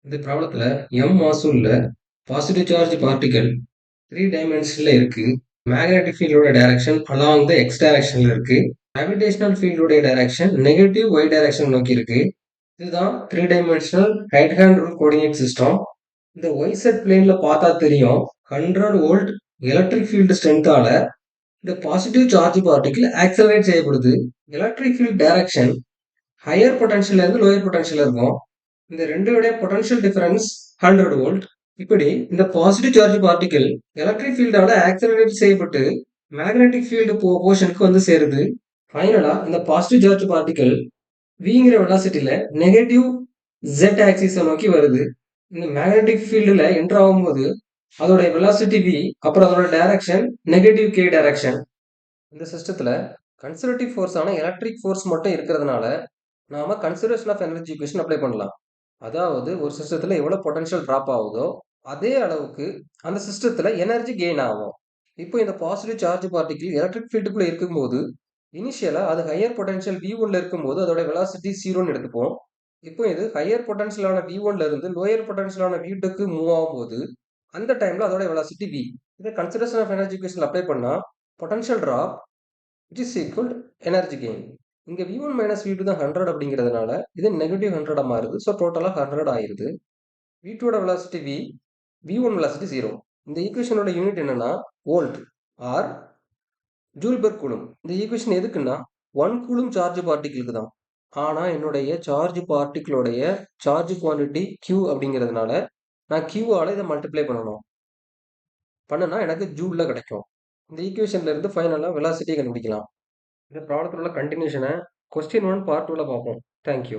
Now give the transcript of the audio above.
இந்த ப்ராப்ளத்துல m மாசூல்ல பாசிட்டிவ் சார்ஜ் பார்ட்டிகல் 3 டைமென்ஷன்ல இருக்கு. மேக்னெட்டிக் ஃபீல்டோட டைரக்ஷன் அலாங் த எக்ஸ் டைரக்ஷன்ல இருக்கு. கிராவிடேஷனல் ஃபீல்டோட டைரக்ஷன் நெகட்டிவ் ஒய் டைரக்ஷன் நோக்கி இருக்கு. இதுதான் 3 dimensional right hand rule coordinate system. இந்த ஒய் செட் பிளேன்ல பார்த்தா தெரியும் 100 வோல்ட் எலக்ட்ரிக் ஃபீல்டு ஸ்ட்ரென்த்தால இந்த பாசிட்டிவ் சார்ஜ் பார்ட்டிகல் ஆக்சலரேட் செய்யப்படுது. எலக்ட்ரிக் ஃபீல்ட் டைரக்ஷன் ஹையர் பொட்டன்ஷியல்ல இருந்து லோயர் பொட்டன்ஷியல் இருக்கும். இந்த ரெண்டோட பொட்டன்ஷியல் டிஃபரன்ஸ் 100 வோல்ட். இப்படி இந்த பாசிட்டிவ் சார்ஜ் பார்ட்டிகல் எலக்ட்ரிக் ஃபீல்டால ஆக்சலரேட் செய்யப்பட்டு மேக்னெட்டிக் ஃபீல்டு போர்ஷனுக்கு வந்து சேருது. ஃபைனலா இந்த பாசிட்டிவ் சார்ஜ் பார்ட்டிகல் விங்கிற வெலாசிட்டியில நெகட்டிவ் ஜெட் ஆக்சிஸை நோக்கி வருது. இந்த மேக்னெட்டிக் ஃபீல்டுல என்டர் ஆகும்போது அதோட வெலாசிட்டி வி, அப்புறம் அதோட டைரக்ஷன் நெகட்டிவ் கே டைரக்ஷன். இந்த சிஸ்டத்துல கன்சர்வேட்டிவ் ஃபோர்ஸான எலக்ட்ரிக் ஃபோர்ஸ் மட்டும் இருக்கிறதுனால நாம conservation of energy equation apply பண்ணலாம். அதாவது ஒரு சிஸ்டத்துல எவ்வளவு பொட்டன்ஷியல் டிராப் ஆகுதோ அதே அளவுக்கு அந்த சிஸ்டத்துல எனர்ஜி கெயின் ஆகும். இப்போ இந்த பாசிட்டிவ் சார்ஜ் பார்ட்டிகிள் எலக்ட்ரிக் ஃபீல்டுக்குள்ள இருக்கும்போது இனிஷியலா அது ஹையர் பொட்டன்ஷியல் வி ஒன்ல இருக்கும்போது அதோட வெலாசிட்டி 0ன்னு எடுத்துப்போம். இப்போ இது ஹையர் பொட்டன்ஷியலான வி ஒன்ல இருந்து லோயர் பொட்டன்ஷியலான வி டூக்கு மூவ் ஆகும்போது அந்த டைம்ல அதோட வெலாசிட்டி வி. இதை conservation of energy equation apply பண்ணா potential drop which is equal to energy gain. இங்க v1 minus v2 தான் 100 அப்படிங்கிறதுனால இது நெகட்டிவ் 100 மாறுது. ஸோ டோட்டலா 100 ஆயிருது. v2 ஓட வெலாசிட்டி v, v1 வெலாசிட்டி 0. இந்த ஈக்குவேஷனோட யூனிட் என்னன்னா volt or joule per coulomb. இந்த ஈக்குவேஷன் எதுக்குன்னா 1 கூலும் சார்ஜ் பார்ட்டிகிளுக்கு தான். ஆனா என்னுடைய சார்ஜ் பார்ட்டிகிளோடைய சார்ஜ் குவான்டிட்டி q அப்படிங்கிறதுனால நான் q ஆல இதை மல்டிப்ளை பண்ணணும். பண்ணனா எனக்கு ஜூல்ல கிடைக்கும். இந்த ஈக்குவேஷன்ல இருந்து ஃபைனலா வெலாசிட்டியை கண்டுபிடிக்கலாம். இந்த ப்ராப்ளத்தோட கண்டினியூஷனை கொஸ்டின் 1 பார்ட் 2ல பார்ப்போம். தேங்க்யூ.